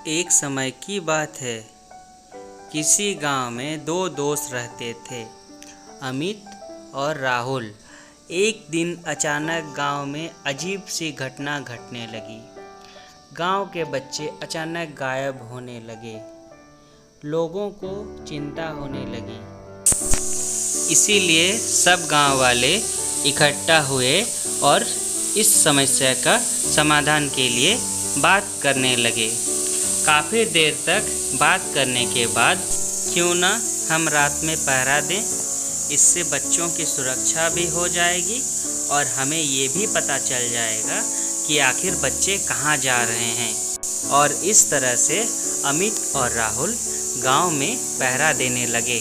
एक समय की बात है। किसी गांव में दो दोस्त रहते थे, अमित और राहुल। एक दिन अचानक गांव में अजीब सी घटना घटने लगी। गांव के बच्चे अचानक गायब होने लगे। लोगों को चिंता होने लगी। इसीलिए सब गांव वाले इकट्ठा हुए और इस समस्या का समाधान के लिए बात करने लगे। काफ़ी देर तक बात करने के बाद क्यों ना हम रात में पहरा दें, इससे बच्चों की सुरक्षा भी हो जाएगी और हमें ये भी पता चल जाएगा कि आखिर बच्चे कहाँ जा रहे हैं। और इस तरह से अमित और राहुल गांव में पहरा देने लगे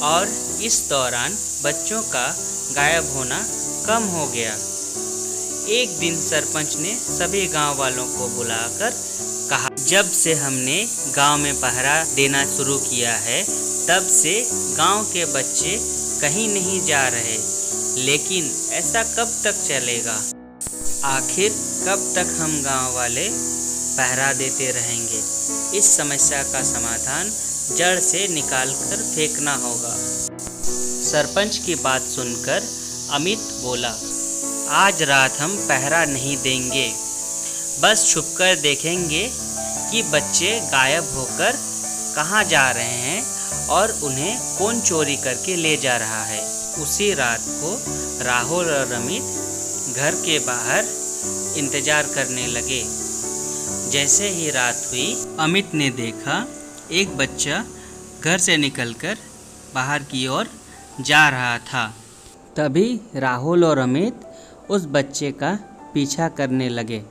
और इस दौरान बच्चों का गायब होना कम हो गया। एक दिन सरपंच ने सभी गांव वालों को बुलाकर कहा, जब से हमने गांव में पहरा देना शुरू किया है तब से गांव के बच्चे कहीं नहीं जा रहे, लेकिन ऐसा कब तक चलेगा? आखिर कब तक हम गांव वाले पहरा देते रहेंगे? इस समस्या का समाधान जड़ से निकालकर फेंकना होगा। सरपंच की बात सुनकर अमित बोला, आज रात हम पहरा नहीं देंगे, बस छुपकर देखेंगे कि बच्चे गायब होकर कहाँ जा रहे हैं और उन्हें कौन चोरी करके ले जा रहा है। उसी रात को राहुल और अमित घर के बाहर इंतजार करने लगे। जैसे ही रात हुई, अमित ने देखा एक बच्चा घर से निकलकर बाहर की ओर जा रहा था। तभी राहुल और अमित उस बच्चे का पीछा करने लगे।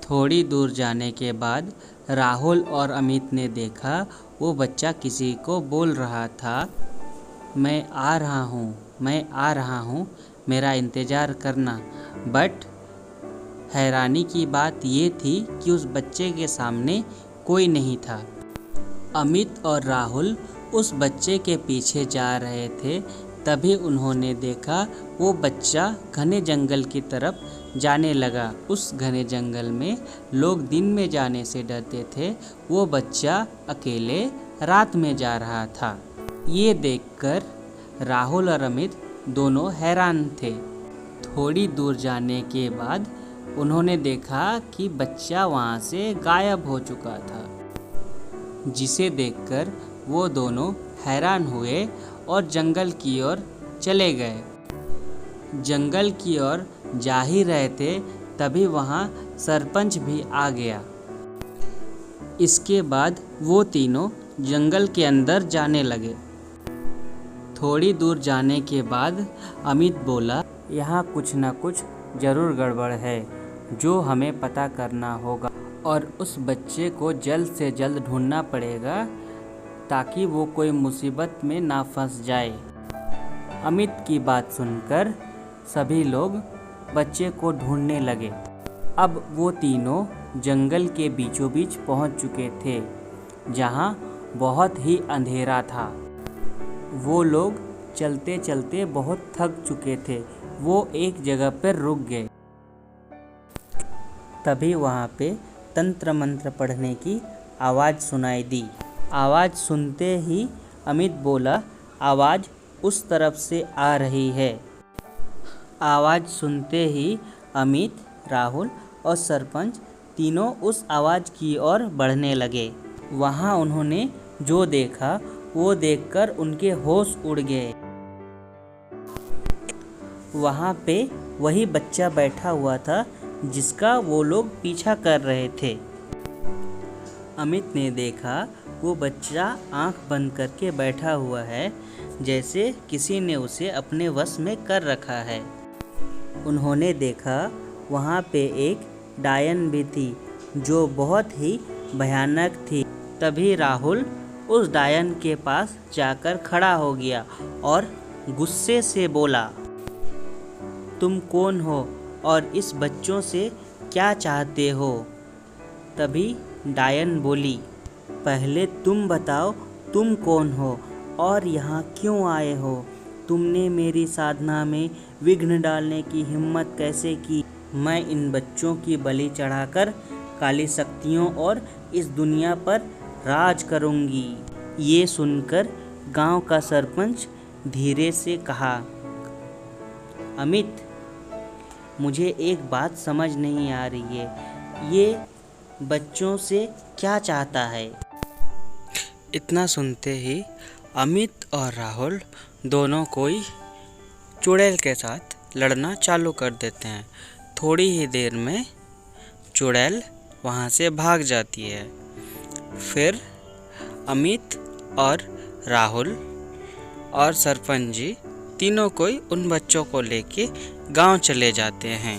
थोड़ी दूर जाने के बाद राहुल और अमित ने देखा वो बच्चा किसी को बोल रहा था, मैं आ रहा हूँ, मैं आ रहा हूँ, मेरा इंतज़ार करना। बट हैरानी की बात ये थी कि उस बच्चे के सामने कोई नहीं था। अमित और राहुल उस बच्चे के पीछे जा रहे थे, तभी उन्होंने देखा वो बच्चा घने जंगल की तरफ जाने लगा। उस घने जंगल में लोग दिन में जाने से डरते थे, वो बच्चा अकेले रात में जा रहा था। ये देखकर राहुल और अमित दोनों हैरान थे। थोड़ी दूर जाने के बाद उन्होंने देखा कि बच्चा वहाँ से गायब हो चुका था, जिसे देखकर वो दोनों हैरान हुए और जंगल की ओर चले गए। जंगल की ओर जा ही रहे थे, तभी वहाँ सरपंच भी आ गया। इसके बाद वो तीनों जंगल के अंदर जाने लगे। थोड़ी दूर जाने के बाद अमित बोला, यहाँ कुछ न कुछ ज़रूर गड़बड़ है, जो हमें पता करना होगा और उस बच्चे को जल्द से जल्द ढूंढना पड़ेगा ताकि वो कोई मुसीबत में ना फंस जाए। अमित की बात सुनकर सभी लोग बच्चे को ढूंढने लगे। अब वो तीनों जंगल के बीचों बीच पहुंच चुके थे, जहां बहुत ही अंधेरा था। वो लोग चलते चलते बहुत थक चुके थे। वो एक जगह पर रुक गए। तभी वहां पे तंत्र मंत्र पढ़ने की आवाज़ सुनाई दी। आवाज़ सुनते ही अमित बोला, आवाज़ उस तरफ से आ रही है। आवाज़ सुनते ही अमित, राहुल और सरपंच तीनों उस आवाज़ की ओर बढ़ने लगे। वहाँ उन्होंने जो देखा वो देखकर उनके होश उड़ गए। वहाँ पे वही बच्चा बैठा हुआ था जिसका वो लोग पीछा कर रहे थे। अमित ने देखा वो बच्चा आंख बंद करके बैठा हुआ है, जैसे किसी ने उसे अपने वश में कर रखा है। उन्होंने देखा वहाँ पे एक डायन भी थी, जो बहुत ही भयानक थी। तभी राहुल उस डायन के पास जाकर खड़ा हो गया और गुस्से से बोला, तुम कौन हो और इस बच्चों से क्या चाहते हो? तभी डायन बोली, पहले तुम बताओ तुम कौन हो और यहाँ क्यों आए हो? तुमने मेरी साधना में विघ्न डालने की हिम्मत कैसे की? मैं इन बच्चों की बलि चढ़ाकर काली शक्तियों और इस दुनिया पर राज करूंगी। ये सुनकर गांव का सरपंच धीरे से कहा, अमित, मुझे एक बात समझ नहीं आ रही है, ये बच्चों से क्या चाहता है। इतना सुनते ही अमित और राहुल दोनों कोई चुड़ैल के साथ लड़ना चालू कर देते हैं। थोड़ी ही देर में चुड़ैल वहाँ से भाग जाती है। फिर अमित और राहुल और सरपंच जी तीनों कोई उन बच्चों को लेके गांव चले जाते हैं।